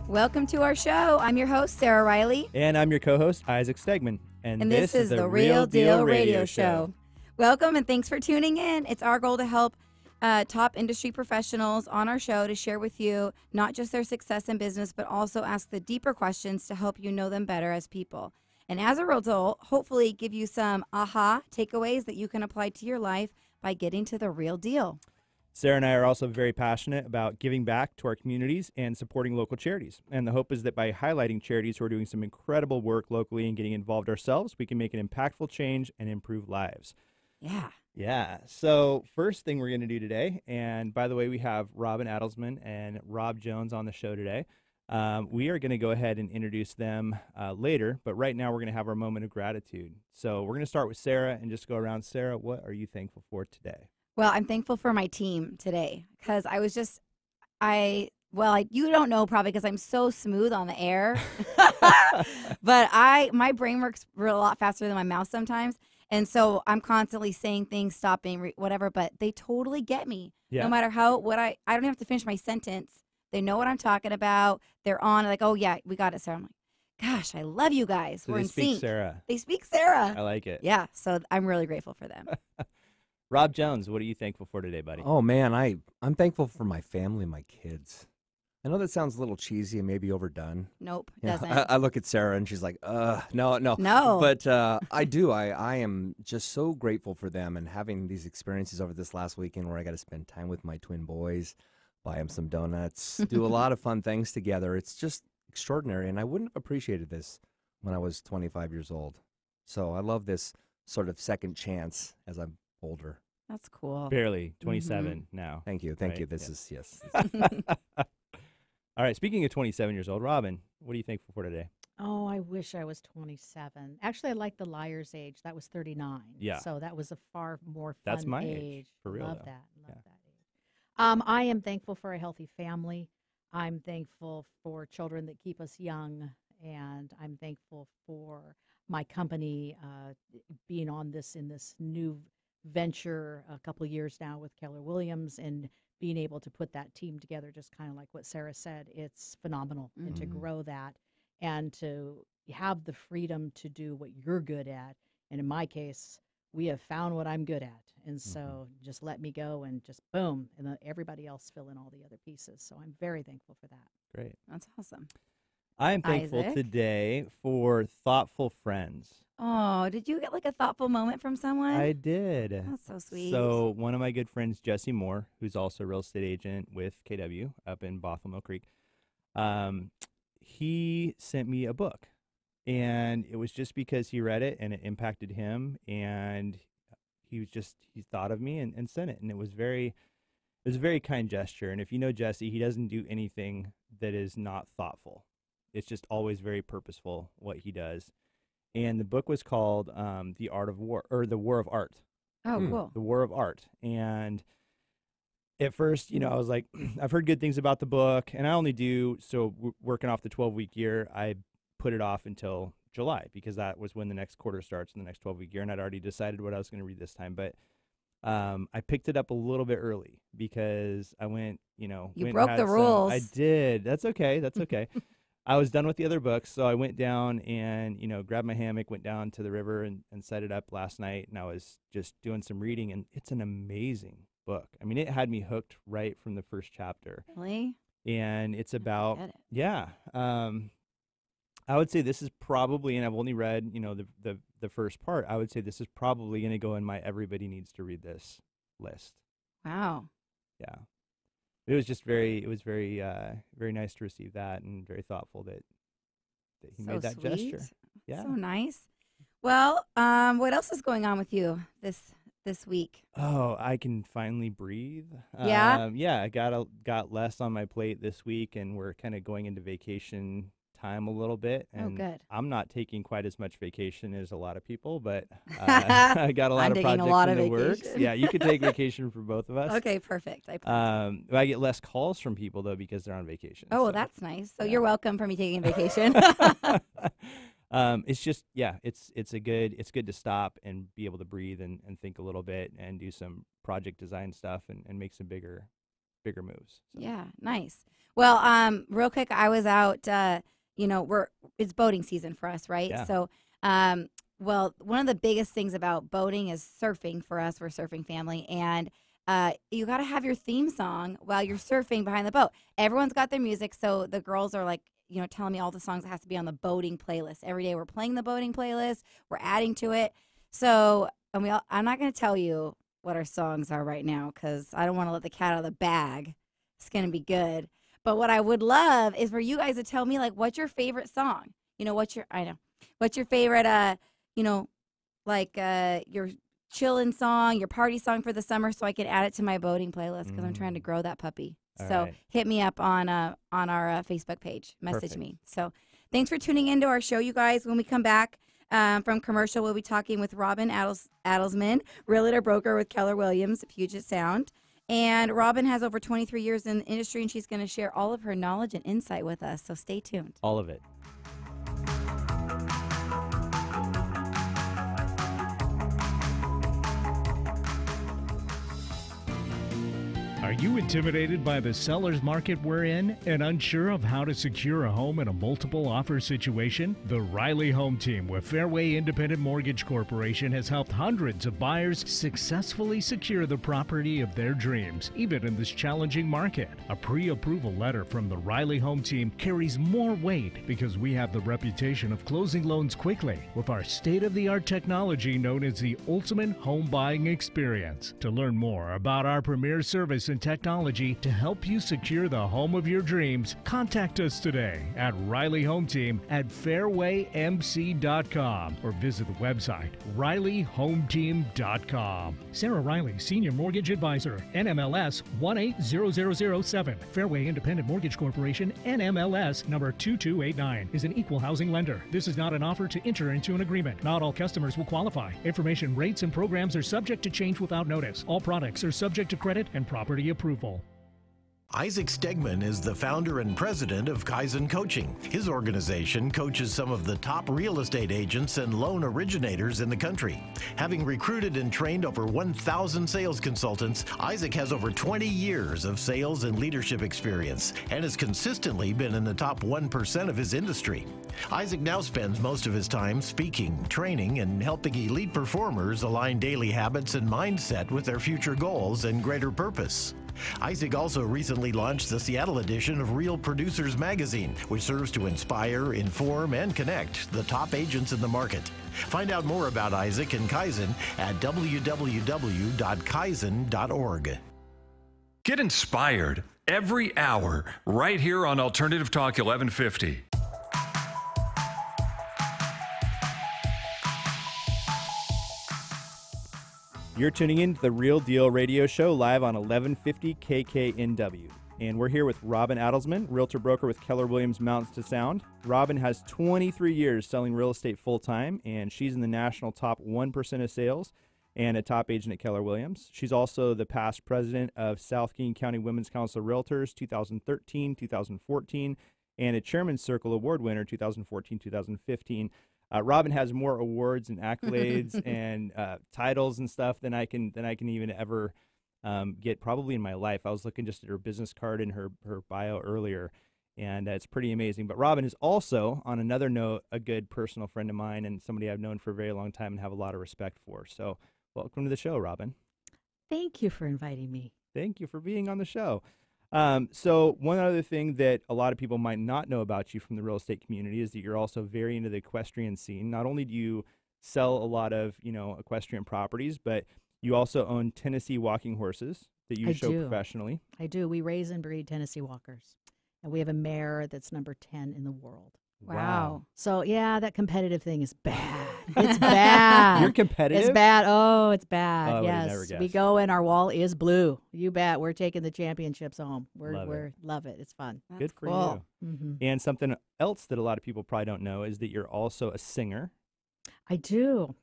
Welcome to our show. I'm your host, Sarah Riley. And I'm your co-host, Isaac Stegman. And this is the Real Deal Radio Show. Welcome and thanks for tuning in. It's our goal to help top industry professionals on our show to share with you not just their success in business, but also ask the deeper questions to help you know them better as people. And as a result, hopefully give you some aha takeaways that you can apply to your life by getting to the real deal. Sarah and I are also very passionate about giving back to our communities and supporting local charities. And the hope is that by highlighting charities who are doing some incredible work locally and getting involved ourselves, we can make an impactful change and improve lives. Yeah. Yeah. So first thing we're going to do today, and by the way, we have Robin Adelsman and Rob Jones on the show today. We are going to go ahead and introduce them later, but right now we're going to have our moment of gratitude. So we're going to start with Sarah and just go around. Sarah, what are you thankful for today? Well, I'm thankful for my team today because I was just, you don't know probably because I'm so smooth on the air, but my brain works a lot faster than my mouth sometimes. And so I'm constantly saying things, stopping, whatever, but they totally get me. Yeah. No matter I don't have to finish my sentence. They know what I'm talking about. They're on like, oh yeah, we got it, Sarah. I'm like, gosh, I love you guys. So We're they in speak sync. Sarah. They speak Sarah. I like it. Yeah, so I'm really grateful for them. Rob Jones, what are you thankful for today, buddy? Oh man, I'm thankful for my family and my kids. I know that sounds a little cheesy and maybe overdone. Nope, Yeah, doesn't. I look at Sarah and she's like, no. No. But I do. I am just so grateful for them and having these experiences over this last weekend where I got to spend time with my twin boys, buy them some donuts, do a lot of fun things together. It's just extraordinary, and I wouldn't have appreciated this when I was 25 years old. So I love this sort of second chance as I'm older. That's cool. Barely 27 now. Thank you. Right, You. This yeah. is, yes. All right, speaking of 27 years old, Robin, what are you thankful for today? Oh, I wish I was 27. Actually, I like the liar's age. That was 39. Yeah. So that was a far more fun That's my age. age, for real, Love though. that. Love Yeah. that age. I am thankful for a healthy family. I'm thankful for children that keep us young. And I'm thankful for my company being on in this new venture a couple of years now with Keller Williams, and being able to put that team together, just kind of like what Sarah said. It's phenomenal. And to grow that and to have the freedom to do what you're good at. And in my case, we have found what I'm good at. And so just let me go and just boom. And then everybody else fill in all the other pieces. So I'm very thankful for that. Great. That's awesome. I am thankful Isaac? today for thoughtful friends. Oh, did you get like a thoughtful moment from someone? I did. That's so sweet. So one of my good friends, Jesse Moore, who's also a real estate agent with KW up in Bothell Mill Creek, he sent me a book. And it was just because he read it and it impacted him, and he thought of me and sent it. And it was a very kind gesture. And if you know Jesse, he doesn't do anything that is not thoughtful. It's just always very purposeful what he does. And the book was called The Art of War, or The War of Art. Oh, cool. The War of Art. And at first, I was like, I've heard good things about the book, and I only working off the 12-week year, I put it off until July because that was when the next quarter starts in the next 12-week year, and I'd already decided what I was going to read this time. But I picked it up a little bit early because I went, You broke the rules. I did. That's okay. That's okay. I was done with the other books, so I went down and, grabbed my hammock, went down to the river and set it up last night, and I was just doing some reading, and it's an amazing book. I mean, it had me hooked right from the first chapter. Really? And it's I about, get it. yeah, I would say this is probably, and I've only read, the first part, I would say this is probably going to go in my everybody needs to read this list. Wow. Yeah. It was just very very nice to receive that, and very thoughtful that he So made that sweet. gesture. Yeah. So nice. Well, what else is going on with you this week? Oh, I can finally breathe. Yeah? Yeah, I got less on my plate this week, and we're kind of going into vacation time a little bit. And good. I'm not taking quite as much vacation as a lot of people, but I got a lot I'm of taking a projects lot in of the works. vacation. Yeah, you could take vacation for both of us. Okay, perfect. I I get less calls from people though because they're on vacation. Oh, so. that's nice. So yeah. you're welcome for me taking vacation. It's just, yeah, it's good to stop and be able to breathe and think a little bit and do some project design stuff and make some bigger bigger moves. So. Yeah, nice. Well, real quick, I was out. It's boating season for us, right? Yeah. So, well, one of the biggest things about boating is surfing for us. We're a surfing family, and you got to have your theme song while you're surfing behind the boat. Everyone's got their music, so the girls are like, telling me all the songs that has to be on the boating playlist. Every day we're playing the boating playlist. We're adding to it. So, I'm not going to tell you what our songs are right now because I don't want to let the cat out of the bag. It's going to be good. But what I would love is for you guys to tell me, like, what's your favorite song? What's your favorite, your chillin' song, your party song for the summer so I can add it to my boating playlist because I'm trying to grow that puppy. All So right. hit me up on our Facebook page. Message Perfect. me. So thanks for tuning into our show, you guys. When we come back from commercial, we'll be talking with Robin Adelsman, realtor broker with Keller Williams, Puget Sound. And Robin has over 23 years in the industry, and she's going to share all of her knowledge and insight with us. So stay tuned. All of it. Are you intimidated by the seller's market we're in and unsure of how to secure a home in a multiple offer situation? The Riley Home Team with Fairway Independent Mortgage Corporation has helped hundreds of buyers successfully secure the property of their dreams, even in this challenging market. A pre-approval letter from the Riley Home Team carries more weight because we have the reputation of closing loans quickly with our state-of-the-art technology known as the Ultimate Home Buying Experience. To learn more about our premier service and technology to help you secure the home of your dreams, contact us today at Riley Home Team at fairwaymc.com or visit the website rileyhometeam.com. Sarah Riley, Senior Mortgage Advisor, NMLS 180007. Fairway Independent Mortgage Corporation, NMLS number 2289, is an equal housing lender. This is not an offer to enter into an agreement. Not all customers will qualify. Information, rates, and programs are subject to change without notice. All products are subject to credit and property approval. Isaac Stegman is the founder and president of Kaizen Coaching. His organization coaches some of the top real estate agents and loan originators in the country. Having recruited and trained over 1,000 sales consultants, Isaac has over 20 years of sales and leadership experience and has consistently been in the top 1% of his industry. Isaac now spends most of his time speaking, training, and helping elite performers align daily habits and mindset with their future goals and greater purpose. Isaac also recently launched the Seattle edition of Real Producers Magazine, which serves to inspire, inform, and connect the top agents in the market. Find out more about Isaac and Kaizen at www.kaizen.org. Get inspired every hour right here on Alternative Talk 1150. You're tuning in to the Real Deal Radio Show live on 1150 KKNW. And we're here with Robin Adelsman, realtor broker with Keller Williams Mountains to Sound. Robin has 23 years selling real estate full-time, and she's in the national top 1% of sales and a top agent at Keller Williams. She's also the past president of South King County Women's Council of Realtors 2013, 2014, and a Chairman's Circle Award winner 2014, 2015. Robin has more awards and accolades and titles and stuff than I can even ever get probably in my life. I was looking just at her business card and her bio earlier, and it's pretty amazing. But Robin is also, on another note, a good personal friend of mine and somebody I've known for a very long time and have a lot of respect for. So welcome to the show, Robin. Thank you for inviting me. Thank you for being on the show. So one other thing that a lot of people might not know about you from the real estate community is that you're also very into the equestrian scene. Not only do you sell a lot of, equestrian properties, but you also own Tennessee walking horses that you show professionally. I do. We raise and breed Tennessee Walkers. And we have a mare that's number 10 in the world. Wow. So, yeah, that competitive thing is bad. It's bad. You're competitive? It's bad. Oh, it's bad. Oh, I would've yes. never guessed. We go and our wall is blue. You bet. We're taking the championships home. Love it. It's fun. That's Good for cool. you. Mm-hmm. And something else that a lot of people probably don't know is that you're also a singer. I do.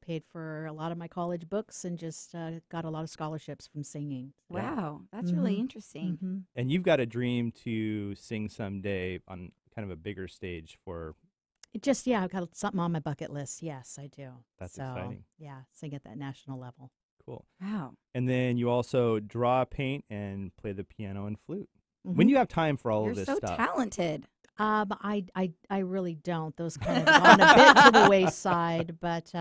Paid for a lot of my college books and just got a lot of scholarships from singing. Wow. That's really interesting. Mm-hmm. And you've got a dream to sing someday on kind of a bigger stage for... I've got something on my bucket list. Yes, I do. That's so, exciting. Yeah, sing at that national level. Cool. Wow. And then you also draw, paint, and play the piano and flute. Mm-hmm. When do you have time for all You're of this so stuff? talented. I really don't. Those kind of gone a bit to the wayside, but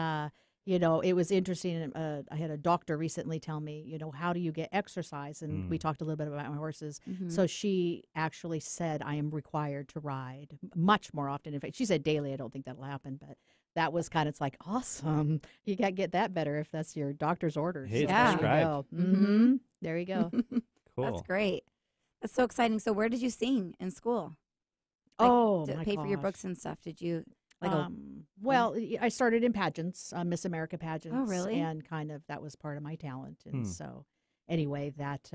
you know, it was interesting. I had a doctor recently tell me, you know, how do you get exercise? And we talked a little bit about my horses. So she actually said I am required to ride much more often. In fact, she said daily. I don't think that'll happen, but that was kind of, it's like, awesome. You got to get that better if that's your doctor's orders. Hey, it's Yeah. prescribed. Mm-hmm. There you go. Cool. That's great. That's so exciting. So where did you sing in school? Like, Oh, to my pay for your gosh. books and stuff. Did you like Well, I started in pageants, Miss America pageants. Oh, really? And kind of that was part of my talent. And so anyway, that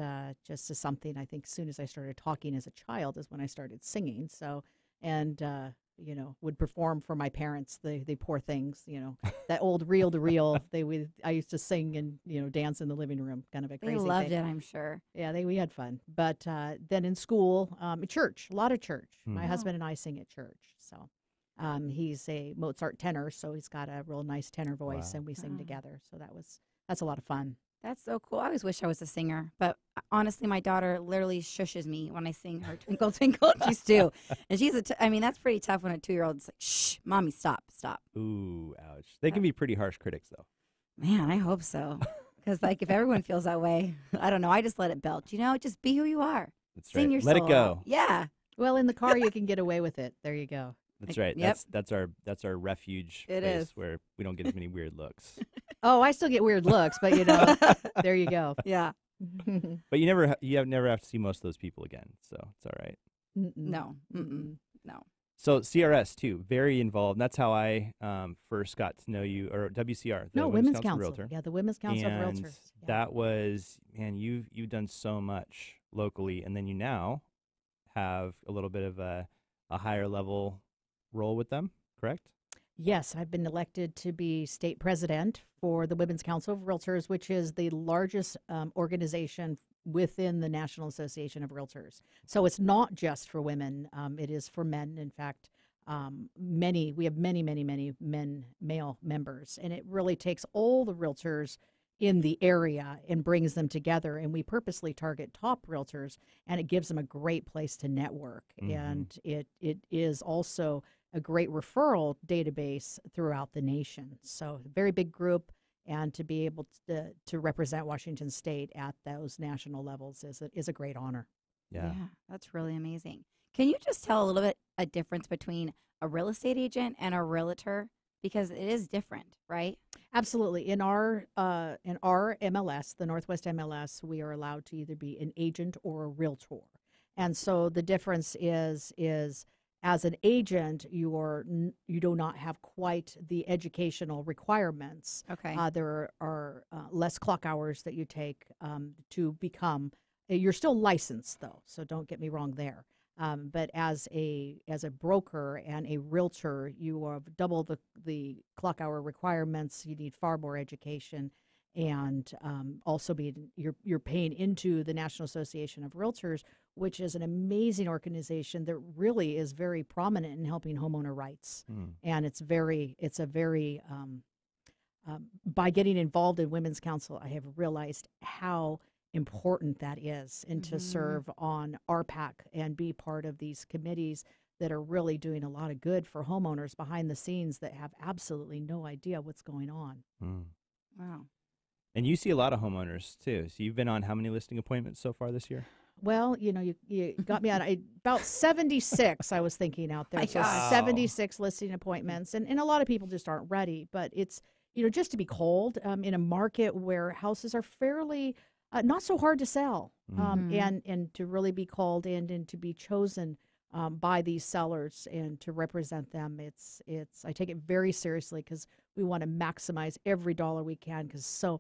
just is something I think as soon as I started talking as a child is when I started singing. So, and, you know, would perform for my parents, the poor things, you know, that old reel to reel. I used to sing and, you know, dance in the living room, kind of a they crazy loved thing. it, I'm sure. Yeah, we had fun. But then in school, church, a lot of church. My Wow. husband and I sing at church. So he's a Mozart tenor, so he's got a real nice tenor voice, Wow. and we sing Wow. together. So that's a lot of fun. That's so cool. I always wish I was a singer, but honestly, my daughter literally shushes me when I sing her Twinkle Twinkle. She's 2, and she's I mean, that's pretty tough when a 2-year-old's like, shh, mommy, stop. Ooh, ouch. They can be pretty harsh critics, though. Man, I hope so. Because like, if everyone feels that way, I don't know. I just let it belch. You know, just be who you are. That's Sing right. your Let it soul go. out. Yeah. Well, in the car, you can get away with it. There you go. That's Like, right. yep. That's our refuge It place is. where we don't get as many weird looks. Oh, I still get weird looks, but, you know, there you go. Yeah. But you never have to see most of those people again, so it's all right. No. No. So CRS too, very involved. That's how I first got to know you, or WCR, the No, Women's Council of Council. Realtor. Yeah, the Women's Council of And Realtors. Yeah. that was, man, you've done so much locally, and then you now have a little bit of a higher level role with them, correct? Yes, I've been elected to be state president for the Women's Council of Realtors, which is the largest organization within the National Association of Realtors. So it's not just for women; it is for men. In fact, we have many male members, and it really takes all the realtors in the area and brings them together. And we purposely target top realtors, and it gives them a great place to network. And it is also a great referral database throughout the nation. So a very big group, and to be able to represent Washington State at those national levels is a great honor. Yeah. That's really amazing. Can you just tell a little bit a difference between a real estate agent and a realtor? Because it is different, right? Absolutely. In our MLS, the Northwest MLS, we are allowed to either be an agent or a realtor. And so the difference is as an agent, you do not have quite the educational requirements. Okay. There are less clock hours that you take to become. You're still licensed, though, so don't get me wrong there. But as a broker and a realtor, you have double the clock hour requirements. You need far more education, and also you're paying into the National Association of Realtors, which is an amazing organization that really is very prominent in helping homeowner rights. And it's a very by getting involved in Women's Council, I have realized how important that is, and to serve on RPAC and be part of these committees that are really doing a lot of good for homeowners behind the scenes that have absolutely no idea what's going on. Wow. And you see a lot of homeowners too. So you've been on how many listing appointments so far this year? Well, you know, you got me on about 76, I was thinking out there. My So gosh. 76 listing appointments. And a lot of people just aren't ready. But it's, you know, just to be called in a market where houses are fairly not so hard to sell, and to really be called in and to be chosen by these sellers and to represent them. It's I take it very seriously, because we want to maximize every dollar we can, because a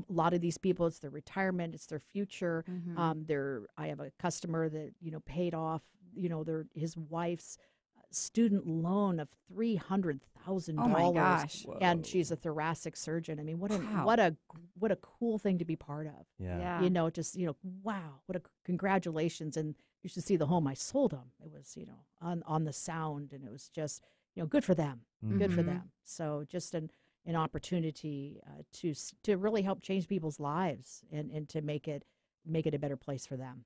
lot of these people, it's their retirement, it's their future. I have a customer that, paid off, his wife's student loan of $300,000. Oh my gosh. And she's a thoracic surgeon. I mean, Wow. what a cool thing to be part of. Yeah. Wow, what a congratulations. And you should see the home I sold them. It was, on the sound, and it was just, good for them. Good for them. So just an opportunity to really help change people's lives and to make it a better place for them.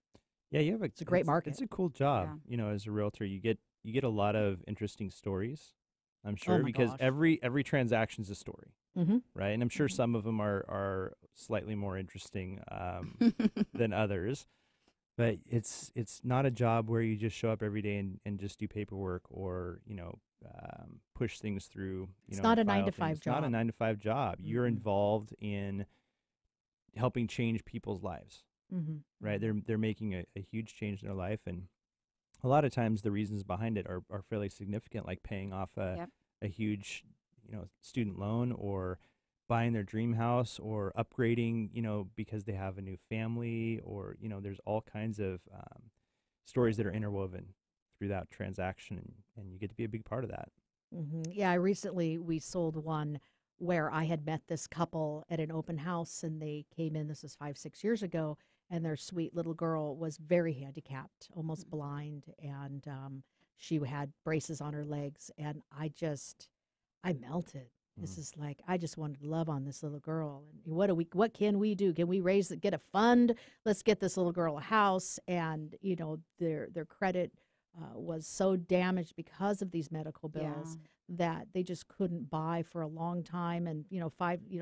Yeah, It's a great market. It's a cool job. As a realtor, you get a lot of interesting stories, I'm sure, my because gosh. every transaction's a story, Mm-hmm. right? And I'm sure some of them are slightly more interesting than others. But it's not a job where you just show up every day and just do paperwork or push things through. It's not a and file 9 to 5 things. It's not a job. 9 to 5 job. You're Mhm. involved in helping change people's lives, Mm-hmm. right? They're making a huge change in their life, and a lot of times the reasons behind it are fairly significant, like paying off a huge student loan, or buying their dream house, or upgrading because they have a new family, or there's all kinds of stories that are interwoven through that transaction, and you get to be a big part of that. Mm-hmm. Yeah, we sold one where I had met this couple at an open house, and they came in. This was 5-6 years ago, and their sweet little girl was very handicapped, almost blind, and she had braces on her legs, and I melted. This is like, I just wanted to love on this little girl. And what can we do? Can we get a fund? Let's get this little girl a house. And, their credit was so damaged because of these medical bills that they just couldn't buy for a long time. And,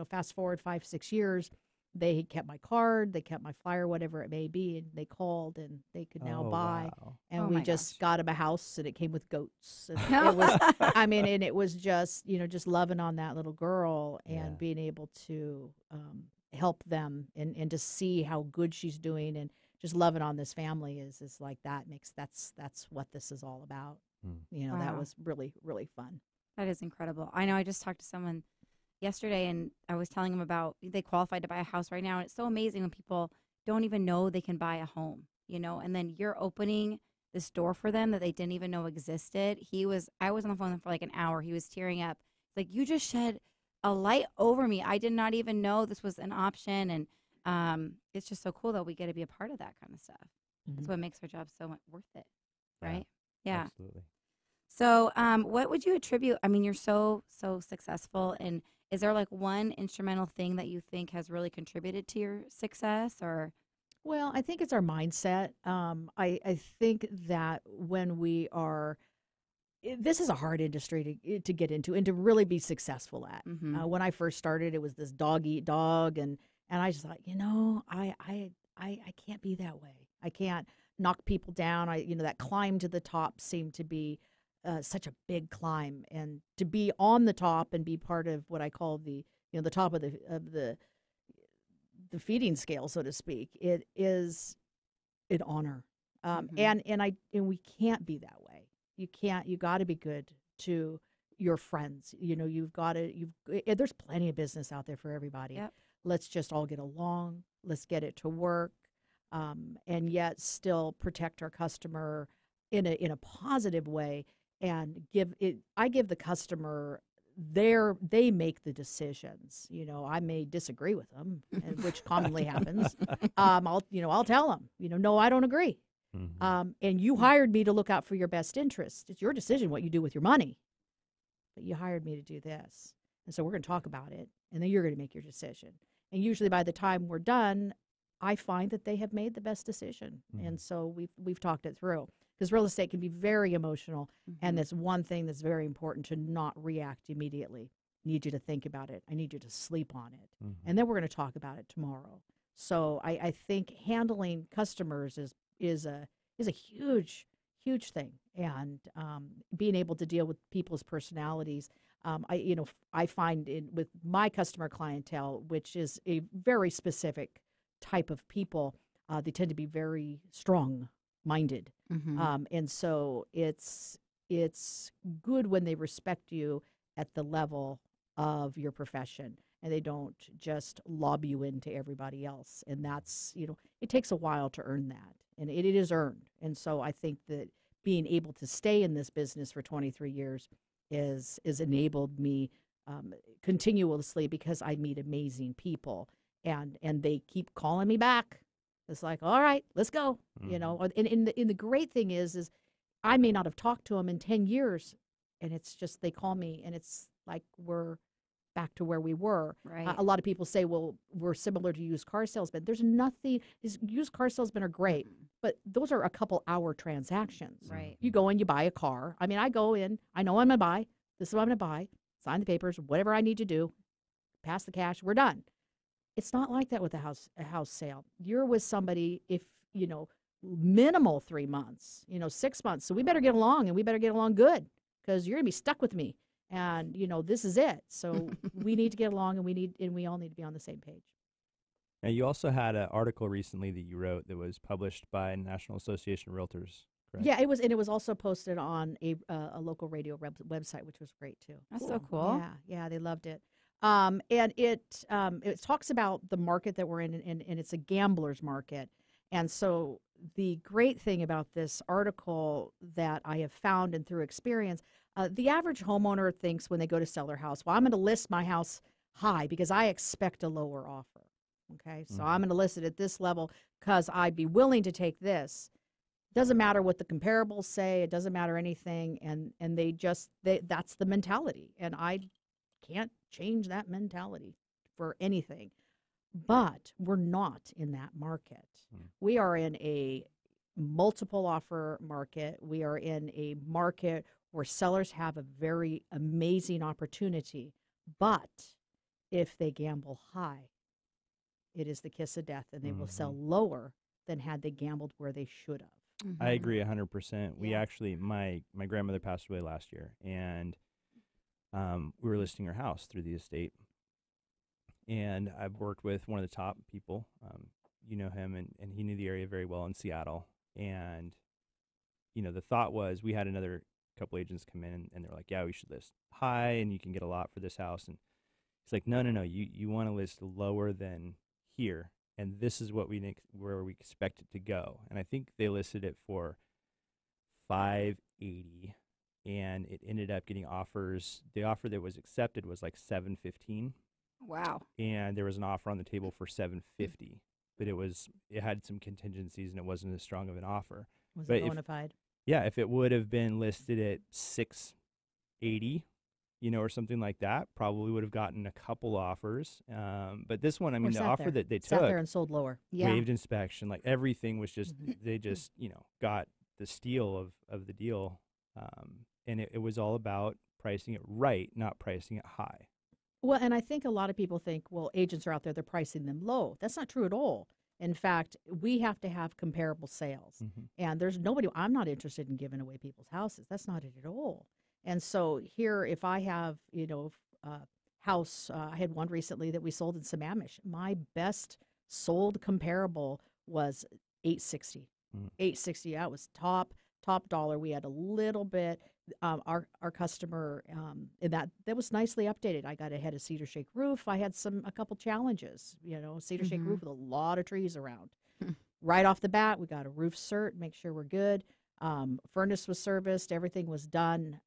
fast forward 5-6 years, they kept my card, they kept my flyer, whatever it may be, and they called and they could now buy. Wow. And Oh we my just gosh. got them a house, and it came with goats. And it was, and it was just, just loving on that little girl and Yeah. being able to help them and to see how good she's doing, and just loving on this family is like that's what this is all about. Mm. That Wow. was really, really fun. That is incredible. I know I just talked to someone yesterday, and I was telling them about they qualified to buy a house right now. And it's so amazing when people don't even know they can buy a home, and then you're opening this door for them that they didn't even know existed. I was on the phone with him for like an hour. He was tearing up. It's like, you just shed a light over me. I did not even know this was an option. And it's just so cool that we get to be a part of that kind of stuff. That's what makes our job so much worth it. Right? Yeah. Absolutely. So, what would you attribute? I mean, you're so successful, and is there like one instrumental thing that you think has really contributed to your success, or? Well, I think it's our mindset. I think that when we are, this is a hard industry to get into and to really be successful at. Mhm. When I first started, it was this dog eat dog, and I just thought, I can't be that way. I can't knock people down. That climb to the top seemed to be such a big climb, and to be on the top and be part of what I call the top of the feeding scale, so to speak, it is an honor. And we can't be that way. You got to be good to your friends. There's plenty of business out there for everybody. Yep. Let's just all get along. Let's get it to work, and yet still protect our customer in a positive way. And I give the customer they make the decisions. I may disagree with them, which commonly happens. I'll tell them, no, I don't agree. Mm-hmm. And you hired me to look out for your best interest. It's your decision what you do with your money, but you hired me to do this. And so we're going to talk about it, and then you're going to make your decision. And usually by the time we're done, I find that they have made the best decision. Mm-hmm. And so we've talked it through. Because real estate can be very emotional, and that's one thing that's very important, to not react immediately. I need you to think about it. I need you to sleep on it. Mm-hmm. And then we're going to talk about it tomorrow. So I think handling customers is a huge, huge thing. And being able to deal with people's personalities. I find with my customer clientele, which is a very specific type of people, they tend to be very strong-minded. And so it's good when they respect you at the level of your profession, and they don't just lob you into everybody else. And that's, it takes a while to earn that, and it is earned. And so I think that being able to stay in this business for 23 years is enabled me continuously, because I meet amazing people, and they keep calling me back. It's like, all right, let's go. And the great thing is I may not have talked to them in 10 years, and it's just they call me, and it's like we're back to where we were. Right. A lot of people say, well, we're similar to used car salesmen. There's nothing, used car salesmen are great, but those are a couple hour transactions. Right. You go in, you buy a car. I mean, I go in, I know I'm going to buy, this is what I'm going to buy, sign the papers, whatever I need to do, pass the cash, we're done. It's not like that with a house sale. You're with somebody, if, minimal 3 months, 6 months. So we better get along, and we better get along good, because you're going to be stuck with me. And, this is it. So we need to get along, and we all need to be on the same page. Now, you also had an article recently that you wrote that was published by National Association of Realtors, correct? Yeah, it was also posted on a local radio website, which was great too. That's so cool. Yeah, they loved it. And it talks about the market that we're in, and it's a gambler's market. And so the great thing about this article that I have found and through experience, the average homeowner thinks when they go to sell their house, well, I'm going to list my house high because I expect a lower offer. Okay, so I'm going to list it at this level because I'd be willing to take this. Doesn't matter what the comparables say. It doesn't matter anything. And that's the mentality. And I can't change that mentality for anything. But we're not in that market. We are in a multiple offer market. We are in a market where sellers have a very amazing opportunity. But if they gamble high, it is the kiss of death, and they will sell lower than had they gambled where they should have. I agree 100%. We Yeah. actually, my grandmother passed away last year, and we were listing her house through the estate. And I've worked with one of the top people. You know him, and he knew the area very well in Seattle. And, the thought was we had another couple agents come in, and they're like, yeah, we should list high, and you can get a lot for this house. And he's like, no, you want to list lower than here, and this is what where we expect it to go. And I think they listed it for $580, and it ended up getting offers. The offer that was accepted was like $715. Wow. And there was an offer on the table for $750, but it had some contingencies, and it wasn't as strong of an offer. Was But it bona fide? if it would have been listed at $680, or something like that, probably would have gotten a couple offers. But this one, I mean, Or the sat offer there. that they Sat there took, and sold lower. Yeah. waived inspection, like everything was just, they just, got the steal of the deal. And it was all about pricing it right, not pricing it high. Well, and I think a lot of people think, well, agents are out there, they're pricing them low. That's not true at all. In fact, we have to have comparable sales. And there's nobody, I'm not interested in giving away people's houses. That's not it at all. And so here, if I have, house, I had one recently that we sold in Sammamish. My best sold comparable was $860. $860, that was top dollar. We had a little bit. Our customer, and that was nicely updated. I got a head of cedar shake roof. I had a couple challenges, cedar shake roof with a lot of trees around. Right off the bat, we got a roof cert, make sure we're good. Furnace was serviced, everything was done,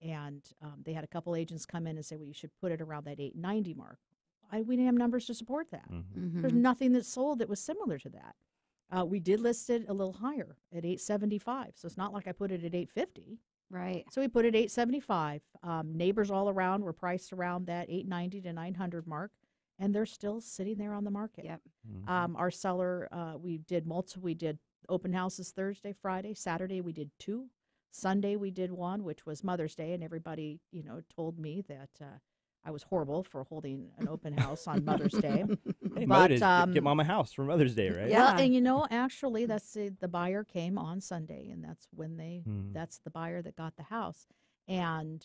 and they had a couple agents come in and say, well, you should put it around that 890 mark. We didn't have numbers to support that. There's nothing that sold that was similar to that. We did list it a little higher at 875, so it's not like I put it at 850. Right. So we put it at 875. Neighbors all around were priced around that 890 to 900 mark, and they're still sitting there on the market. Yep. Our seller, we did open houses Thursday, Friday, Saturday we did 2. Sunday we did 1, which was Mother's Day, and everybody, told me that I was horrible for holding an open house on Mother's Day. Hey, But, get Mom a house for Mother's Day, right? Yeah. Well, and actually, that's the buyer came on Sunday, and that's when that's the buyer that got the house, and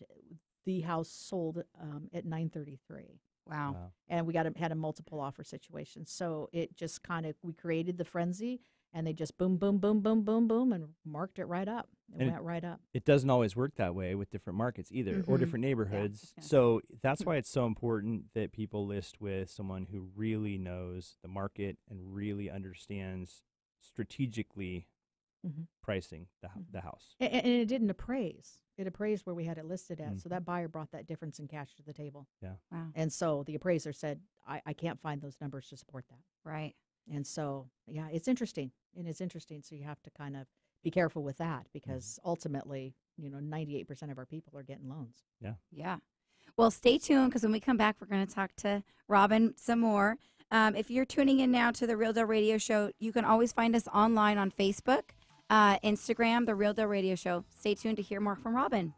the house sold at 933. Wow. And we had a multiple offer situation, so it just we created the frenzy, and they just boom, boom, boom, boom, boom, boom, and marked it right up. It went right up. It doesn't always work that way with different markets either, or different neighborhoods. Yeah. So that's why it's so important that people list with someone who really knows the market and really understands strategically pricing the house. And it didn't appraise. It appraised where we had it listed at. So that buyer brought that difference in cash to the table. Yeah. Wow. And so the appraiser said, I can't find those numbers to support that. Right. And so, yeah, it's interesting. And it's interesting. So you have to kind of be careful with that because ultimately, 98% of our people are getting loans. Yeah. Yeah. Well, stay tuned because when we come back, we're going to talk to Robin some more. If you're tuning in now to the Real Deal Radio Show, you can always find us online on Facebook, Instagram, the Real Deal Radio Show. Stay tuned to hear more from Robin.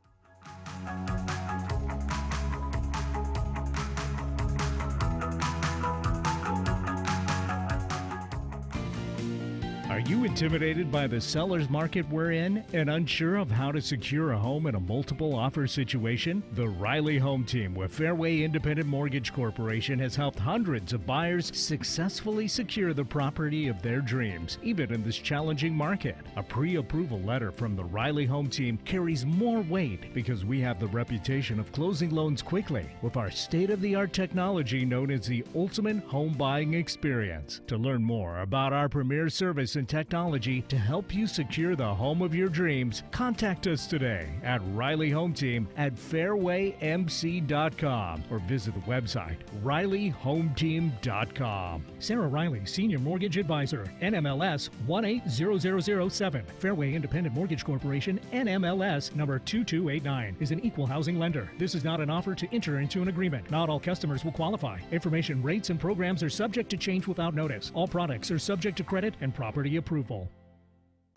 Are you intimidated by the seller's market we're in and unsure of how to secure a home in a multiple offer situation? The Riley Home Team with Fairway Independent Mortgage Corporation has helped hundreds of buyers successfully secure the property of their dreams, even in this challenging market. A pre-approval letter from the Riley Home Team carries more weight because we have the reputation of closing loans quickly with our state-of-the-art technology known as the Ultimate Home Buying Experience. To learn more about our premier service and technology to help you secure the home of your dreams, contact us today at Riley Home Team at fairwaymc.com or visit the website rileyhometeam.com. Sarah Riley, Senior Mortgage Advisor, NMLS 180007. Fairway Independent Mortgage Corporation, NMLS number 2289, is an equal housing lender. This is not an offer to enter into an agreement. Not all customers will qualify. Information, rates, and programs are subject to change without notice. All products are subject to credit and property approval.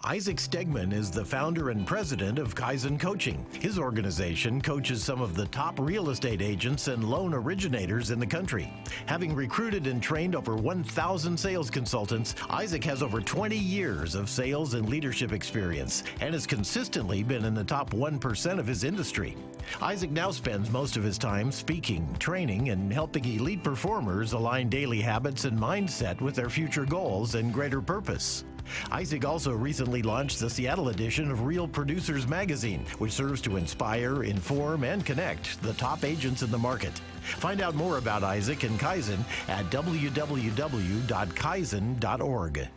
Isaac Stegman is the founder and president of Kaizen Coaching. His organization coaches some of the top real estate agents and loan originators in the country. Having recruited and trained over 1,000 sales consultants, Isaac has over 20 years of sales and leadership experience and has consistently been in the top 1% of his industry. Isaac now spends most of his time speaking, training, and helping elite performers align daily habits and mindset with their future goals and greater purpose. Isaac also recently launched the Seattle edition of Real Producers Magazine, which serves to inspire, inform, and connect the top agents in the market. Find out more about Isaac and Kaizen at www.kaizen.org.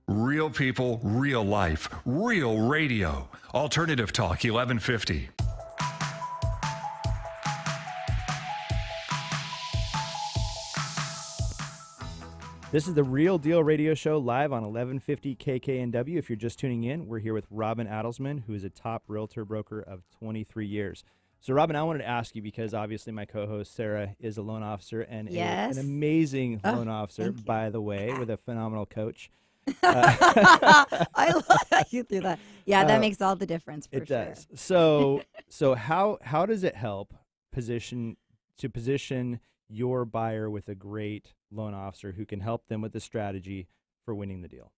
Real people, real life, real radio. Alternative Talk 1150. This is the Real Deal Radio Show live on 1150 KKNW. If you're just tuning in, we're here with Robin Adelsman, who is a top realtor broker of 23 years. So, Robin, I wanted to ask you because obviously my co-host Sarah is a loan officer and Yes. an amazing loan officer, by the way, with a phenomenal coach. I love that you threw that. Yeah, that makes all the difference for it sure. does. So how does it help position your buyer with a great loan officer who can help them with the strategy for winning the deal?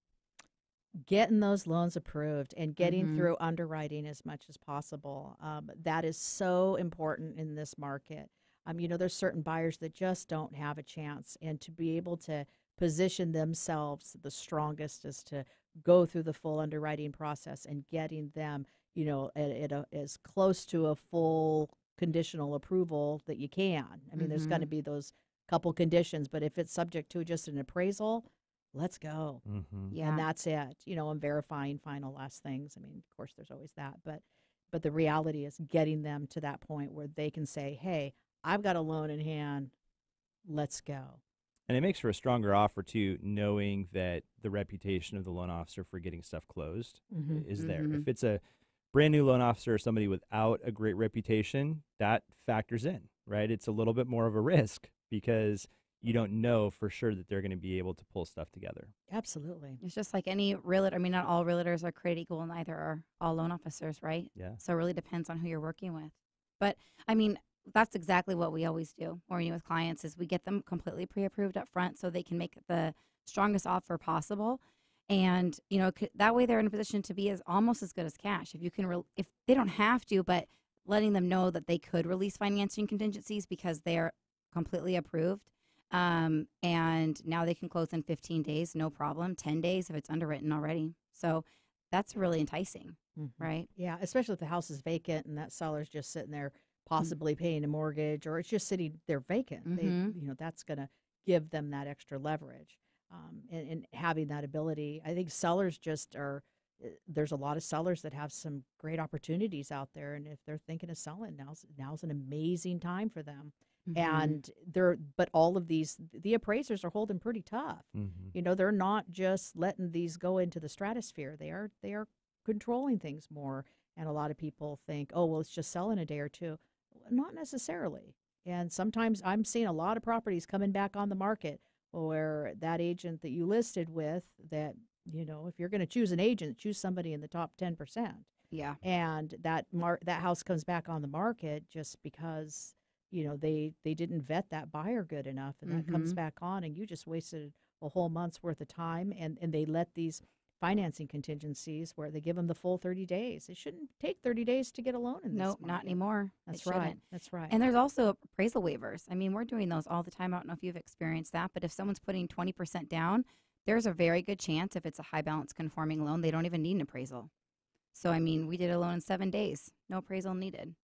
Getting those loans approved and getting through underwriting as much as possible. That is so important in this market. There's certain buyers that just don't have a chance, and to be able to position themselves the strongest is to go through the full underwriting process and getting them, as close to a full conditional approval that you can. There's going to be those couple conditions, but if it's subject to just an appraisal, let's go. Yeah. And that's it. I'm verifying final last things. Of course, there's always that, but the reality is getting them to that point where they can say, hey, I've got a loan in hand. Let's go. And it makes for a stronger offer, too, knowing that the reputation of the loan officer for getting stuff closed is there. If it's a brand new loan officer or somebody without a great reputation, that factors in, right? It's a little bit more of a risk because you don't know for sure that they're going to be able to pull stuff together. Absolutely. It's just like any realtor. Not all realtors are created equal, and neither are all loan officers, right? Yeah. So it really depends on who you're working with. But, that's exactly what we always do when we're with clients is we get them completely pre-approved up front so they can make the strongest offer possible. And, that way they're in a position to be almost as good as cash. If you can, if they don't have to, but letting them know that they could release financing contingencies because they're completely approved. And now they can close in 15 days, no problem. 10 days if it's underwritten already. So that's really enticing, right? Yeah, especially if the house is vacant and that seller's just sitting there possibly paying a mortgage, or it's just sitting there vacant. That's going to give them that extra leverage. And having that ability, I think sellers there's a lot of sellers that have some great opportunities out there. And if they're thinking of selling, now's an amazing time for them. And but all of these, the appraisers are holding pretty tough. They're not just letting these go into the stratosphere. They are controlling things more. And a lot of people think, oh, well, it's just selling a day or two. Not necessarily. And sometimes I'm seeing a lot of properties coming back on the market where that agent that you listed with, that, if you're going to choose an agent, choose somebody in the top 10%. Yeah. And that house comes back on the market just because, they didn't vet that buyer good enough, and that comes back on, and you just wasted a whole month's worth of time, and they let these financing contingencies where they give them the full 30 days. It shouldn't take 30 days to get a loan in this Nope, market. not anymore. That's It right. shouldn't. That's right. And there's also appraisal waivers. I mean, we're doing those all the time. I don't know if you've experienced that, but if someone's putting 20% down, there's a very good chance if it's a high balance conforming loan, they don't even need an appraisal. So, I mean, we did a loan in 7 days, no appraisal needed.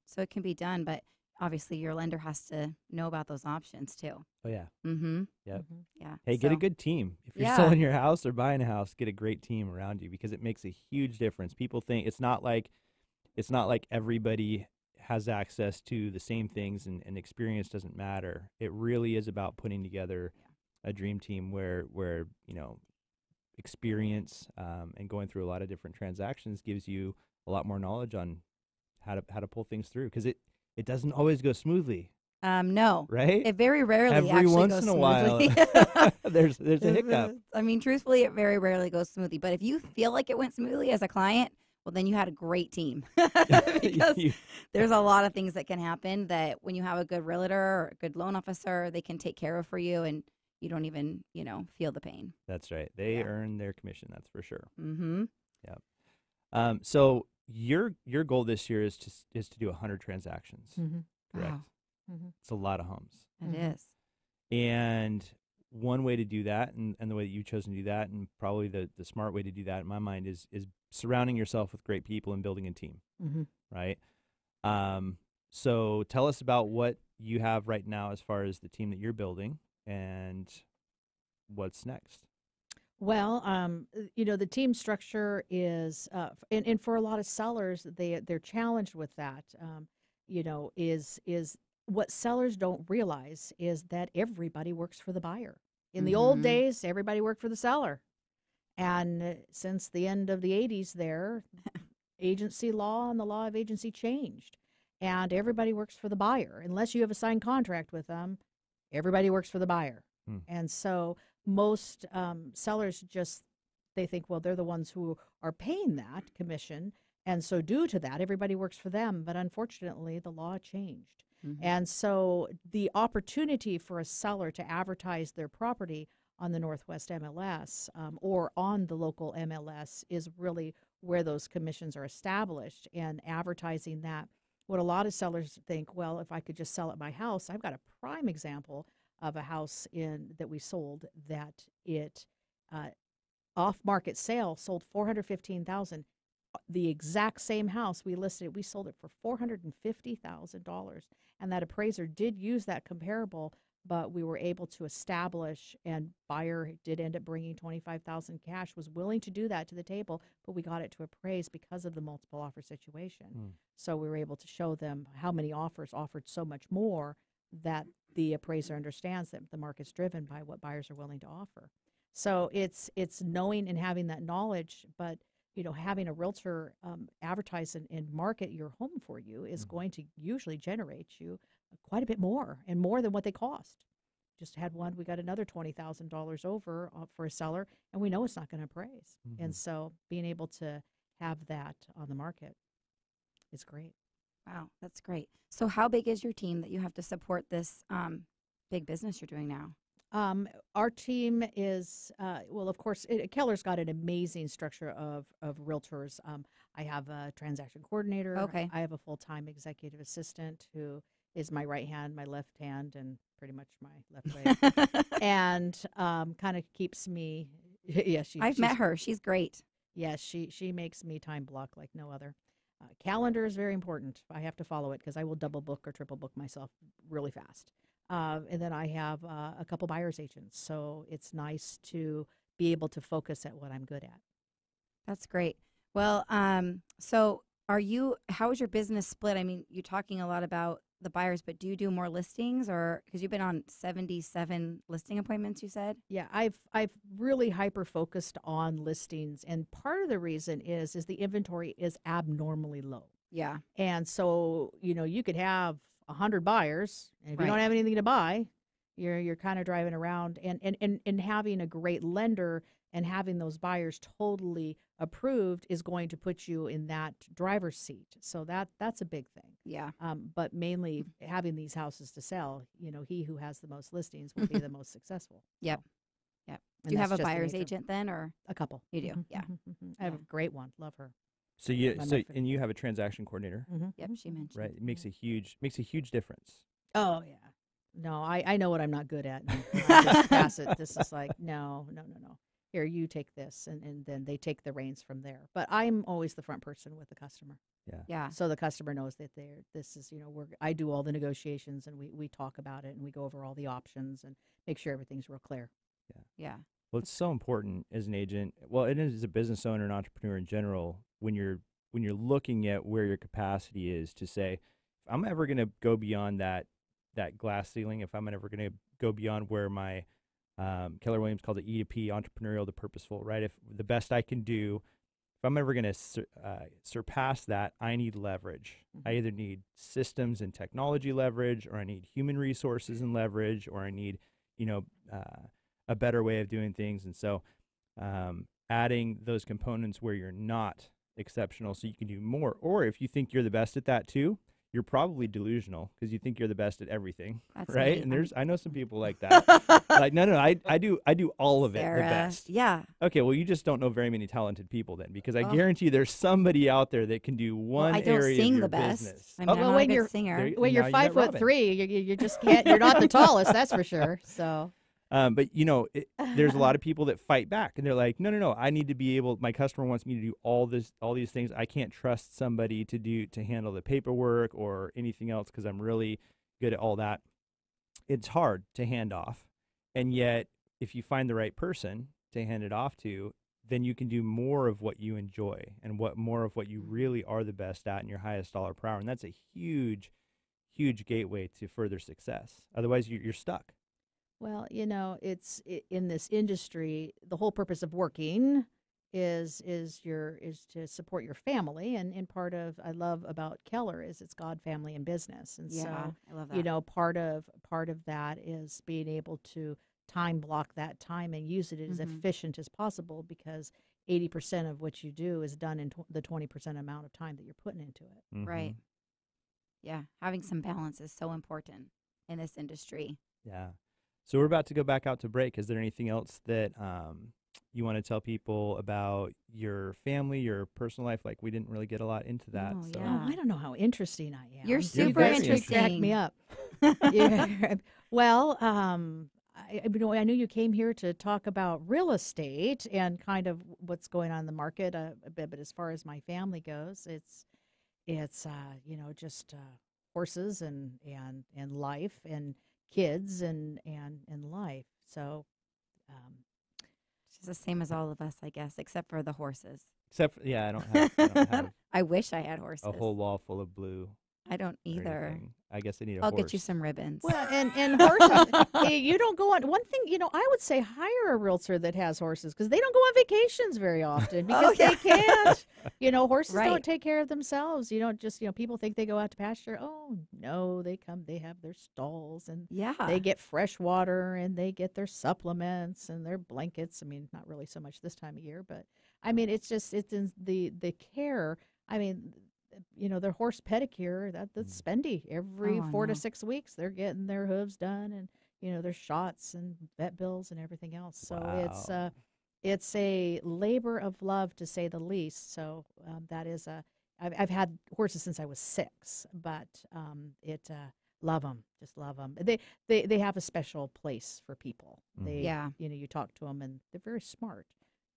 So it can be done, but obviously your lender has to know about those options too. Oh, yeah. Yep. Yeah. Hey, get a So- good team. If you're Yeah. selling your house or buying a house, get a great team around you, because it makes a huge difference. People think it's not like everybody has access to the same things, and experience doesn't matter. It really is about putting together a dream team where experience and going through a lot of different transactions gives you a lot more knowledge on how to pull things through, because it doesn't always go smoothly, No. right? It very rarely Every actually once goes in a while, smoothly. there's a hiccup. I mean, truthfully, it very rarely goes smoothly. But if you feel like it went smoothly as a client, well, then you had a great team. Because there's a lot of things that can happen that when you have a good realtor or a good loan officer, they can take care of for you, and you don't even, feel the pain. That's right. They Yeah. earn their commission. That's for sure. Mm-hmm. So your goal this year is to do 100 transactions. Correct. Wow. It's a lot of homes. It is. And one way to do that, and the way that you've chosen to do that, and probably the smart way to do that in my mind, is surrounding yourself with great people and building a team. Right. So tell us about what you have right now as far as the team that you're building, and what's next. Well, the team structure is, and for a lot of sellers, they're challenged with that. Is what sellers don't realize is that everybody works for the buyer. In the old days, everybody worked for the seller, and since the end of the 80s, agency law and the law of agency changed, and everybody works for the buyer unless you have a signed contract with them. Everybody works for the buyer, and so most sellers they think, well, they're the ones who are paying that commission, and so due to that, everybody works for them. But unfortunately, the law changed, and so the opportunity for a seller to advertise their property on the Northwest MLS or on the local MLS is really where those commissions are established, and advertising that. What a lot of sellers think, well, if I could just sell at my house. I've got a prime example of a house that we sold that it off-market sale sold $415,000. The exact same house we listed, we sold it for $450,000, and that appraiser did use that comparable, but we were able to establish, and buyer did end up bringing $25,000 cash, was willing to do that to the table, but we got it to appraise because of the multiple offer situation. So we were able to show them how many offers offered so much more, that the appraiser understands that the market's driven by what buyers are willing to offer. So it's knowing and having that knowledge, but having a realtor advertise and market your home for you is going to usually generate you quite a bit more, and more than what they cost. Just had one, we got another $20,000 over for a seller, and we know it's not going to appraise. And so being able to have that on the market is great. Wow, that's great. So how big is your team that you have to support this big business you're doing now? Our team is, well, of course, Keller's got an amazing structure of realtors. I have a transaction coordinator. Okay. I have a full-time executive assistant who is my right hand, my left hand, and pretty much my left leg. And kind of keeps me, I've met her. She's great. Yes, she makes me time block like no other. Calendar is very important. I have to follow it because I will double book or triple book myself really fast. And then I have a couple buyer's agents, so it's nice to be able to focus at what I'm good at. That's great. Well, so how is your business split? I mean, you're talking a lot about the buyers, but do you do more listings, or because you've been on 77 listing appointments, you said? Yeah, I've really hyper focused on listings, and part of the reason is the inventory is abnormally low. Yeah. And so, you could have 100 buyers, and if you Right. don't have anything to buy, you're kind of driving around, and having a great lender and having those buyers totally approved is going to put you in that driver's seat. So that's a big thing. Yeah. But mainly having these houses to sell, he who has the most listings will be the most successful. Yep. And Do you that's have a just the buyer's nature. agent then, or A couple. you do? Mhm, Yeah. mhm, mhm. I have a great one. Love her. So My you have a transaction coordinator, Yep. She mentioned. right? It makes a huge difference. Oh yeah. No, I know what I'm not good at. And I just pass it. This is like no. Here, you take this, and then they take the reins from there. But I'm always the front person with the customer, Yeah. so the customer knows that this is I do all the negotiations, and we talk about it, and we go over all the options and make sure everything's real clear. Yeah. Well, it's so important as an agent. Well, it is as a business owner and entrepreneur in general when you're looking at where your capacity is to say, if I'm ever going to go beyond that glass ceiling, if I'm ever going to go beyond where my Keller Williams called it E2P, entrepreneurial to purposeful, right? If the best I can do, if I'm ever going to surpass that, I need leverage. I either need systems and technology leverage, or I need human resources and leverage, or I need, a better way of doing things. And so adding those components where you're not exceptional so you can do more, or if you think you're the best at that too, you're probably delusional because you think you're the best at everything. That's right? me. And I know some people like that. Like, no, I do all of it the Sarah. best. Yeah. Okay, well, you just don't know very many talented people then, because I Oh. guarantee there's somebody out there that can do Well, one I don't area sing of your the best. business. I mean, Oh, I'm well, not when a good you're- singer. There you- When now you're you got 5'3", you just can't. You're not the tallest, that's for sure. So But there's a lot of people that fight back, and they're like, no, I need to be able. My customer wants me to do all these things. I can't trust somebody to handle the paperwork or anything else because I'm really good at all that. It's hard to hand off, and yet if you find the right person to hand it off to, then you can do more of what you enjoy and more of what you really are the best at and your highest dollar per hour, and that's a huge gateway to further success. Otherwise, you're stuck. Well, it's in this industry. The whole purpose of working is to support your family, and part of I love about Keller is it's God, family, and business, and Yeah. so I love that. part of that is being able to time block that time and use it as Mhm. efficient as possible, because 80% of what you do is done in the 20% amount of time that you're putting into it. Right. Yeah. Having some balance is so important in this industry. Yeah. So we're about to go back out to break. Is there anything else that you want to tell people about your family, your personal life? Like, we didn't really get a lot into that. Oh, so. yeah. Oh, I don't know how interesting I am. You're You super guys just cracked interesting. me up. Yeah. Well, I knew you came here to talk about real estate and kind of what's going on in the market a bit, but as far as my family goes, it's just horses and life and kids and life. So She's the same as all of us, I guess, except for the horses. Except, I don't have I wish I had horses. a whole wall full of blue. I don't or either. anything. I guess I need a I'll horse. get you some ribbons. well, and horses. Hey, you don't go on. One thing, I would say hire a realtor that has horses, because they don't go on vacations very often because yeah. they can't. Horses Right. don't take care of themselves. You don't just people think they go out to pasture. Oh no, they come. They have their stalls and Yeah. they get fresh water and they get their supplements and their blankets. I mean, not really so much this time of year, but I mean, it's in the care. I mean, their horse pedicure, that's spendy. Every Oh, I 4 to know. 6 weeks, they're getting their hooves done and, their shots and vet bills and everything else. So Wow. it's a labor of love, to say the least. So that is I've had horses since I was 6, but love them, just love them. They have a special place for people. They, Yeah. you talk to them and they're very smart.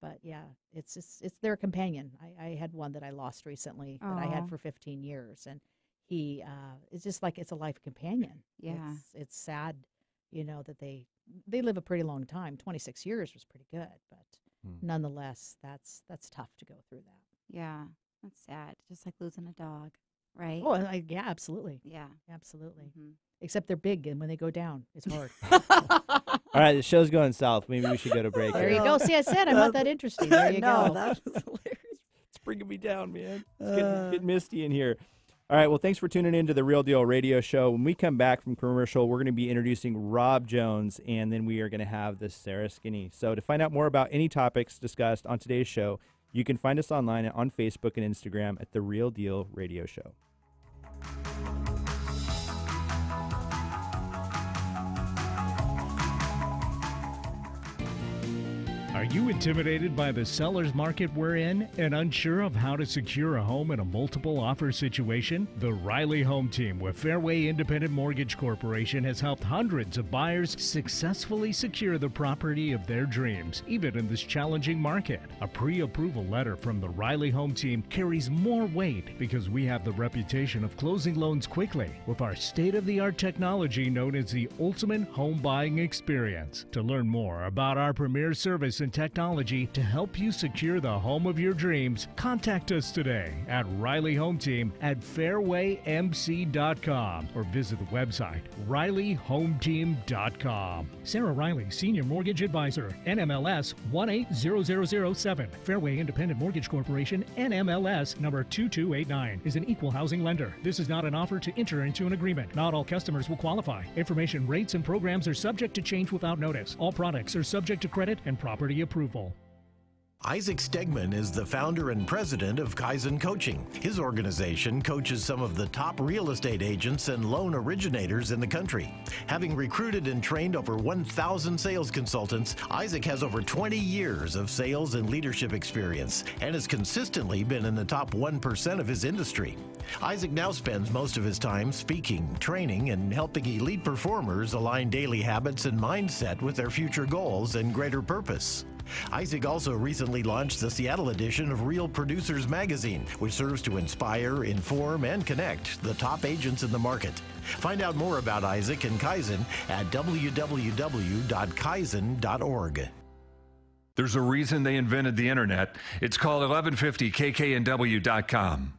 But yeah, it's their companion. I had one that I lost recently that I Aw. had for 15 years, and he it's just like it's a life companion. Yeah. It's sad, that they live a pretty long time. 26 years was pretty good, but nonetheless, that's tough to go through that. Yeah. That's sad. Just like losing a dog, right? Oh, yeah, absolutely, Yeah. absolutely. Mhm. Except they're big, and when they go down, it's hard. All right, the show's going south. Maybe we should go to break. There here. you go. See, I said I'm not that interesting. There you no, go. that was hilarious. It's bringing me down, man. It's getting misty in here. All right, well, thanks for tuning in to the Real Deal Radio Show. When we come back from commercial, we're going to be introducing Rob Jones, and then we are going to have the Sarah Skinny. So to find out more about any topics discussed on today's show, you can find us online on Facebook and Instagram at The Real Deal Radio Show. Are you intimidated by the seller's market we're in and unsure of how to secure a home in a multiple offer situation? The Riley Home Team with Fairway Independent Mortgage Corporation has helped hundreds of buyers successfully secure the property of their dreams, even in this challenging market. A pre-approval letter from the Riley Home Team carries more weight because we have the reputation of closing loans quickly with our state-of-the-art technology known as the Ultimate Home Buying Experience. To learn more about our premier service and technology to help you secure the home of your dreams, contact us today at Riley Home Team at fairwaymc.com or visit the website rileyhometeam.com. Sarah Riley, Senior Mortgage Advisor, NMLS 180007. Fairway Independent Mortgage Corporation, NMLS number 2289, is an equal housing lender. This is not an offer to enter into an agreement. Not all customers will qualify. Information, rates, and programs are subject to change without notice. All products are subject to credit and property approval. Isaac Stegman is the founder and president of Kaizen Coaching. His organization coaches some of the top real estate agents and loan originators in the country. Having recruited and trained over 1,000 sales consultants, Isaac has over 20 years of sales and leadership experience and has consistently been in the top 1% of his industry. Isaac now spends most of his time speaking, training, and helping elite performers align daily habits and mindset with their future goals and greater purpose. Isaac also recently launched the Seattle edition of Real Producers Magazine, which serves to inspire, inform, and connect the top agents in the market. Find out more about Isaac and Kaizen at www.kaizen.org. There's a reason they invented the internet. It's called 1150kknw.com.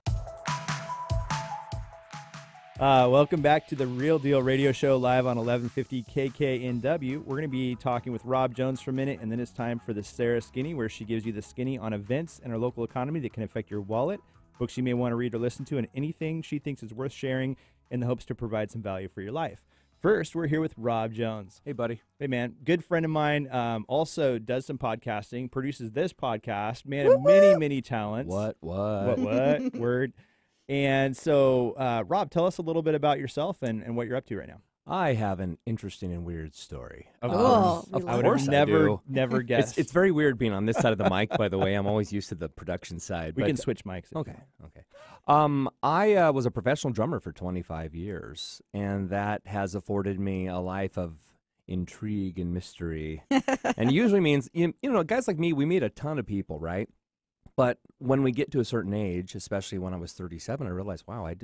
Welcome back to the Real Deal Radio Show live on 1150 KKNW. We're going to be talking with Rob Jones for a minute, and then it's time for the Sarah Skinny, where she gives you the skinny on events in our local economy that can affect your wallet, books you may want to read or listen to, and anything she thinks is worth sharing in the hopes to provide some value for your life. First, we're here with Rob Jones. Hey, buddy. Hey, man. Good friend of mine. Also does some podcasting, produces this podcast. Man of many, many talents. What? Word. And so, Rob, tell us a little bit about yourself and what you're up to right now. I have an interesting and weird story. Of course. Of I would course, I do. never guessed. It's very weird being on this side of the mic, by the way. I'm always used to the production side. We but- can switch mics. Okay. I was a professional drummer for 25 years, and that has afforded me a life of intrigue and mystery. And usually means, you know, guys like me, we meet a ton of people, right? But when we get to a certain age, especially when I was 37, I realized, wow, I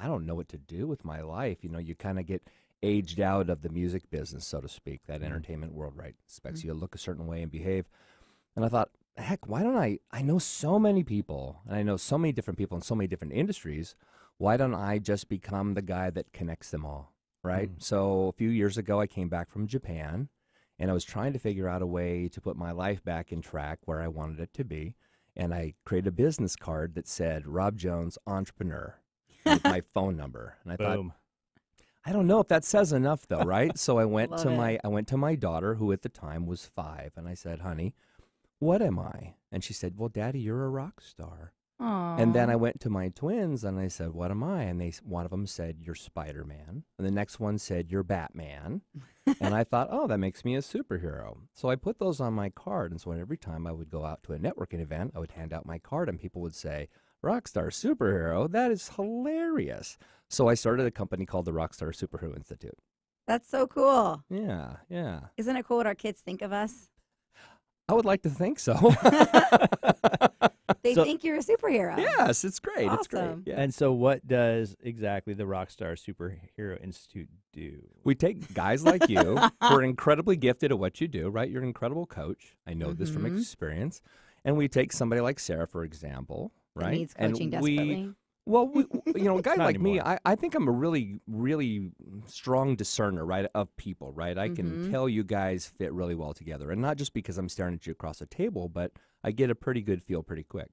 don't know what to do with my life. You know, you kind of get aged out of the music business, so to speak. That entertainment world, right, expects you to look a certain way and behave. And I thought, heck, why don't I know so many people, and I know so many different people in so many different industries. Why don't I just become the guy that connects them all, right? So a few years ago, I came back from Japan, and I was trying to figure out a way to put my life back in track where I wanted it to be. And I created a business card that said Rob Jones, entrepreneur, with my phone number. And I thought, I don't know if that says enough, though, right? So I went to my daughter, who at the time was 5, and I said, honey, what am I? And she said, well, Daddy, you're a rock star. Aww. And then I went to my twins, and I said, what am I? And one of them said, you're Spider-Man. And the next one said, you're Batman. And I thought, oh, that makes me a superhero. So I put those on my card. And so every time I would go out to a networking event, I would hand out my card, and people would say, Rockstar Superhero, that is hilarious. So I started a company called the Rockstar Superhero Institute. That's so cool. Yeah. Isn't it cool what our kids think of us? I would like to think so. They think you're a superhero. Yes, it's great. Awesome. It's great. Yeah. And so what does exactly the Rockstar Superhero Institute do? We take guys like you who are incredibly gifted at what you do, right? You're an incredible coach. I know this from experience. And we take somebody like Sarah, for example, right? That needs coaching desperately. A guy like me, anymore. I think I'm a really, really strong discerner, right, of people, right? I can tell you guys fit really well together. And not just because I'm staring at you across the table, but I get a pretty good feel pretty quick.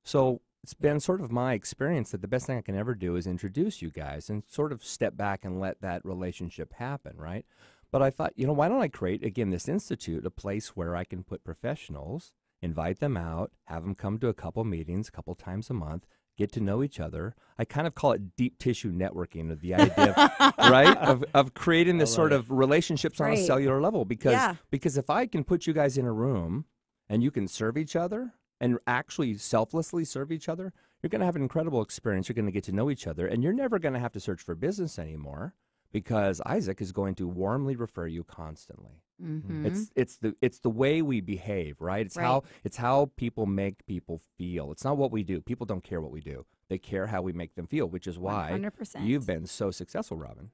So it's been sort of my experience that the best thing I can ever do is introduce you guys and sort of step back and let that relationship happen, right? But I thought, why don't I create, again, this institute, a place where I can put professionals, invite them out, have them come to a couple meetings a couple times a month, get to know each other. I kind of call it deep tissue networking, of the idea of, right, of creating this sort of relationships on a cellular level. Because if I can put you guys in a room and you can serve each other and actually selflessly serve each other, you're going to have an incredible experience. You're going to get to know each other, and you're never going to have to search for business anymore because Isaac is going to warmly refer you constantly. Mm-hmm. It's the way we behave, right? It's how people make people feel. It's not what we do. People don't care what we do. They care how we make them feel, which is why 100%. you've been so successful, Robin.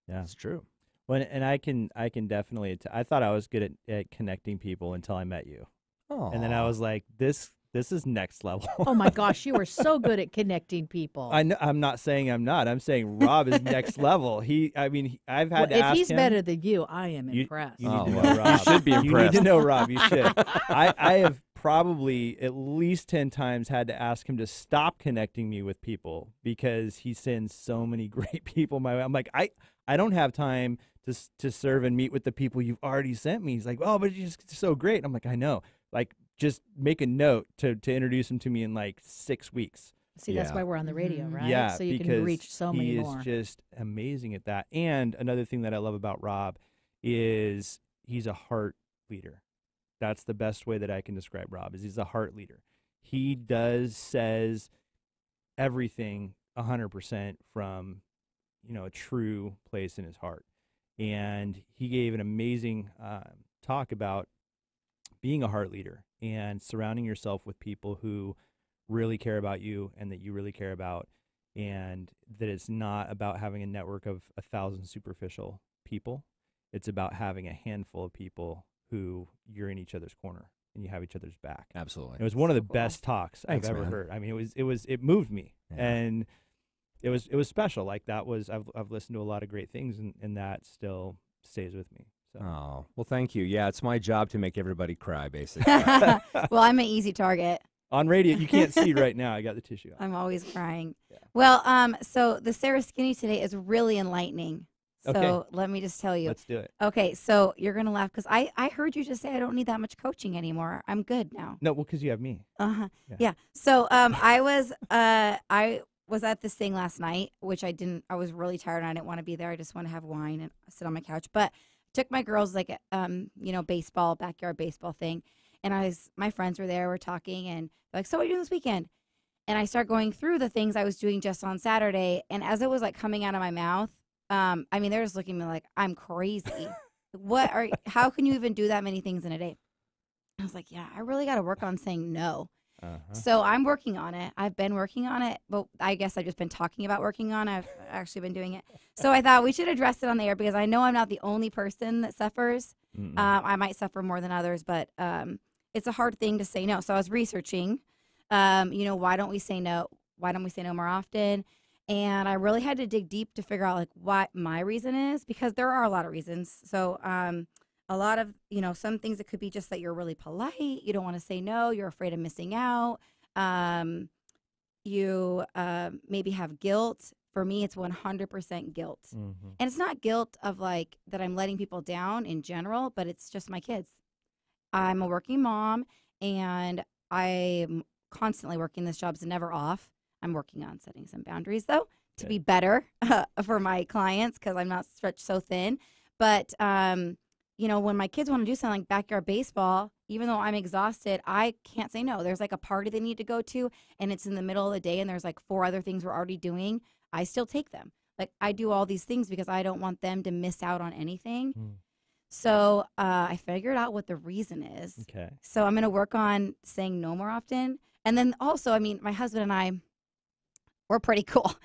Yeah, it's true. Well, and I can definitely. I thought I was good at connecting people until I met you, and then I was like, this is next level. Oh my gosh, you were so good at connecting people. I know, I'm not saying I'm not. I'm saying Rob is next level. I've had to ask him. If he's better than you, I am impressed. You need to know Rob. You should be impressed. You need to know Rob. You should. I have probably at least 10 times had to ask him to stop connecting me with people because he sends so many great people my way. I'm like, I don't have time to serve and meet with the people you've already sent me. He's like, oh, but you're just so great. I'm like, I know. Like, just make a note to introduce him to me in like 6 weeks. See, that's why we're on the radio, right? Yeah, so you can reach so many more. He is just amazing at that. And another thing that I love about Rob is he's a heart leader. That's the best way that I can describe Rob, is he's a heart leader. He says everything 100% from, a true place in his heart. And he gave an amazing talk about being a heart leader and surrounding yourself with people who really care about you and that you really care about, and that it's not about having a network of 1,000 superficial people. It's about having a handful of people who you're in each other's corner and you have each other's back. Absolutely. It was one of the best talks I've ever heard. I mean, it moved me, and it was special. Like, that was, I've listened to a lot of great things, and that still stays with me. So. Oh, well, thank you. Yeah, it's my job to make everybody cry, basically. Well, I'm an easy target. On radio, you can't see right now. I got the tissue on. I'm always crying. Yeah. Well, so the Sarah Skinny today is really enlightening. So let me just tell you. Let's do it. Okay, so you're going to laugh because I heard you just say I don't need that much coaching anymore. I'm good now. No, well, because you have me. Uh-huh. Yeah. So I was at this thing last night, which I was really tired and I didn't want to be there. I just want to have wine and sit on my couch. But took my girls like backyard baseball thing, and my friends were there, we're talking, and they're like, so what are you doing this weekend? And I start going through the things I was doing just on Saturday, and as it was like coming out of my mouth, they're just looking at me like I'm crazy. How can you even do that many things in a day? I was like, yeah, I really got to work on saying no. So I'm working on it. I've been working on it, but I guess I've just been talking about working on it. I've actually been doing it. So I thought we should address it on the air because I know I'm not the only person that suffers. I might suffer more than others, but it's a hard thing to say no. So I was researching, why don't we say no? Why don't we say no more often? And I really had to dig deep to figure out like what my reason is, because there are a lot of reasons. So a lot of, some things it could be just that you're really polite. You don't want to say no. You're afraid of missing out. You maybe have guilt. For me, it's 100% guilt. Mm-hmm. And it's not guilt of like that I'm letting people down in general, but it's just my kids. I'm a working mom, and I'm constantly working. This job's never off. I'm working on setting some boundaries, though, to be better for my clients because I'm not stretched so thin. But when my kids want to do something like backyard baseball, even though I'm exhausted, I can't say no. There's like a party they need to go to, and it's in the middle of the day, and there's like 4 other things we're already doing. I still take them. Like, I do all these things because I don't want them to miss out on anything. So I figured out what the reason is. Okay. So I'm going to work on saying no more often. And then also, my husband and I, we're pretty cool.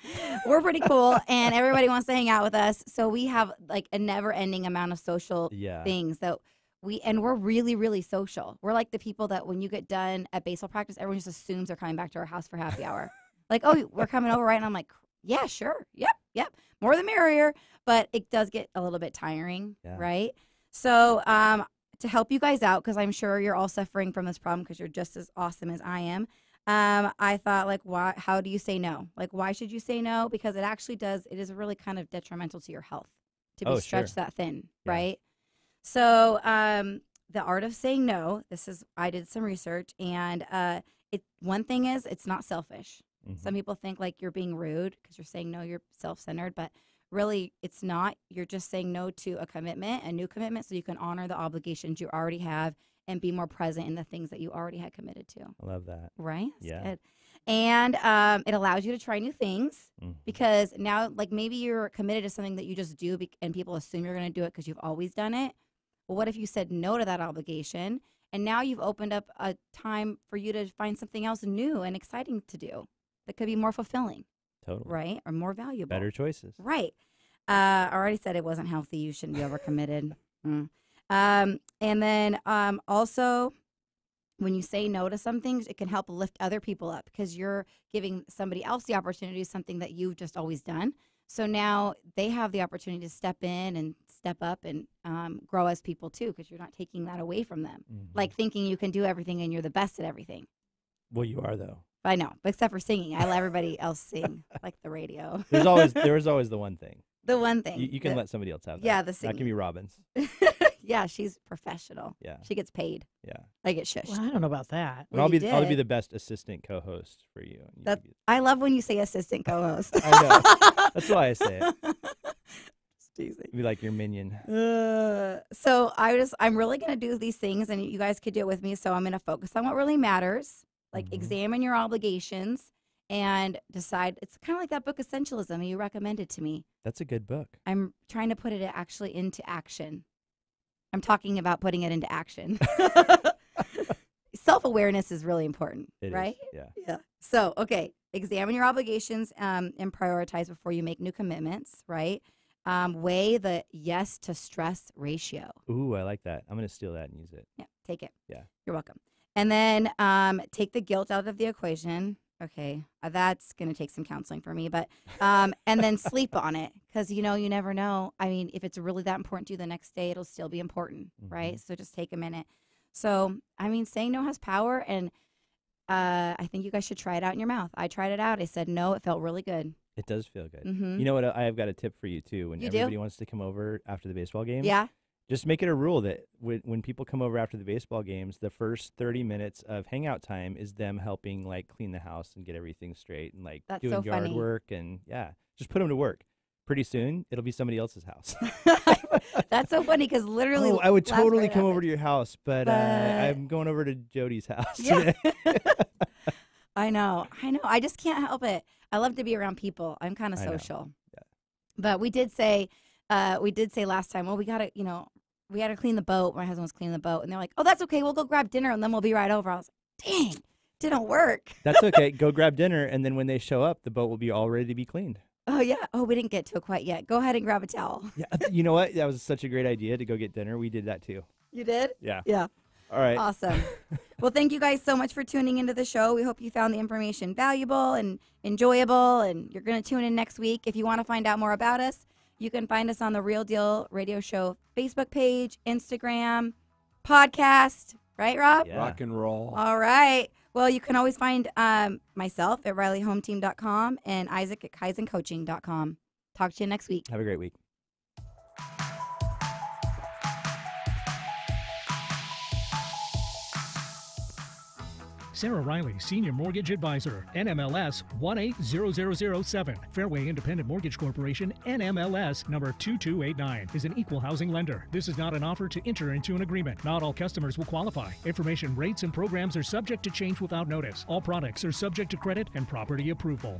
We're pretty cool, and everybody wants to hang out with us. So we have like a never-ending amount of social things that we're really, really social. We're like the people that when you get done at baseball practice, everyone just assumes they're coming back to our house for happy hour. Like, oh, we're coming over, right? And I'm like, yeah, sure. Yep. More the merrier. But it does get a little bit tiring, right? So to help you guys out, because I'm sure you're all suffering from this problem because you're just as awesome as I am, I thought, like, why? How do you say no? Like, why should you say no? Because it actually does. It is really kind of detrimental to your health to be stretched that thin, Yeah. right? So, the art of saying no. I did some research, and one thing is, it's not selfish. Some people think like you're being rude because you're saying no. You're self-centered, but really, it's not. You're just saying no to a commitment, a new commitment, so you can honor the obligations you already have and be more present in the things that you already had committed to. I love that. Right? That's Yeah. good. And it allows you to try new things because now, like, maybe you're committed to something that you just do and people assume you're going to do it because you've always done it. Well, what if you said no to that obligation and now you've opened up a time for you to find something else new and exciting to do that could be more fulfilling, Totally. right? Or more valuable. Better choices. Right. I already said it wasn't healthy. You shouldn't be overcommitted. And then also, when you say no to some things, it can help lift other people up because you're giving somebody else the opportunity to do something that you've just always done. So now they have the opportunity to step in and step up and grow as people too, because you're not taking that away from them. Like thinking you can do everything and you're the best at everything. Well, you are though. I know, but except for singing. I let everybody else sing, like the radio. There was always the one thing. The one thing. You can let somebody else have that. Yeah, the That singing. can be Robin's. Yeah, she's professional. Yeah. She gets paid. Yeah. I get shushed. Well, I don't know about that. And Well, I'll you be did. the best assistant co-host for you. And you That, be- I love when you say assistant co-host. I know. That's why I say it. Just teasing. Be like your minion. So I'm really going to do these things, and you guys could do it with me. So I'm going to focus on what really matters, like examine your obligations, and decide. It's kind of like that book Essentialism you recommended to me. That's a good book. I'm trying to put it actually into action. I'm talking about putting it into action. Self-awareness is really important, It is. right? Yeah. Yeah. So, okay, examine your obligations and prioritize before you make new commitments, right? Weigh the yes to stress ratio. Ooh, I like that. I'm gonna steal that and use it. Yeah, take it. Yeah. You're welcome. And then take the guilt out of the equation. Okay, that's going to take some counseling for me, but and then sleep on it because, you never know. I mean, if it's really that important to you the next day, it'll still be important, right? So just take a minute. So, I mean, saying no has power, and I think you guys should try it out in your mouth. I tried it out. I said no. It felt really good. It does feel good. Mm-hmm. You know what? I've got a tip for you too. When You do? everybody wants to come over after the baseball games, Yeah. just make it a rule that when people come over after the baseball games, the first 30 minutes of hangout time is them helping like clean the house and get everything straight and like That's doing so yard funny. work and just put them to work. Pretty soon it'll be somebody else's house. That's so funny because literally, Oh, I would last totally night come over happened. to your house, but I'm going over to Jody's house Yeah. today. I know. I just can't help it. I love to be around people. I'm kind of I know. social. Yeah. But we did say last time, well, we gotta clean the boat. My husband was cleaning the boat, and they're like, oh, that's okay. We'll go grab dinner, and then we'll be right over. I was like, dang, didn't work. That's okay. Go grab dinner, and then when they show up, the boat will be all ready to be cleaned. Oh yeah. Oh, we didn't get to it quite yet. Go ahead and grab a towel. Yeah, you know what? That was such a great idea to go get dinner. We did that too. You did? Yeah. Yeah. All right. Awesome. Well, thank you guys so much for tuning into the show. We hope you found the information valuable and enjoyable, and you're going to tune in next week. If you want to find out more about us, you can find us on the Real Deal Radio Show Facebook page, Instagram, podcast. Right, Rob? Yeah. Rock and roll. All right. Well, you can always find myself at RileyHomeTeam.com and Isaac at KaizenCoaching.com. Talk to you next week. Have a great week. Sarah Riley, Senior Mortgage Advisor, NMLS 180007. Fairway Independent Mortgage Corporation, NMLS number 2289, is an equal housing lender. This is not an offer to enter into an agreement. Not all customers will qualify. Information, rates, and programs are subject to change without notice. All products are subject to credit and property approval.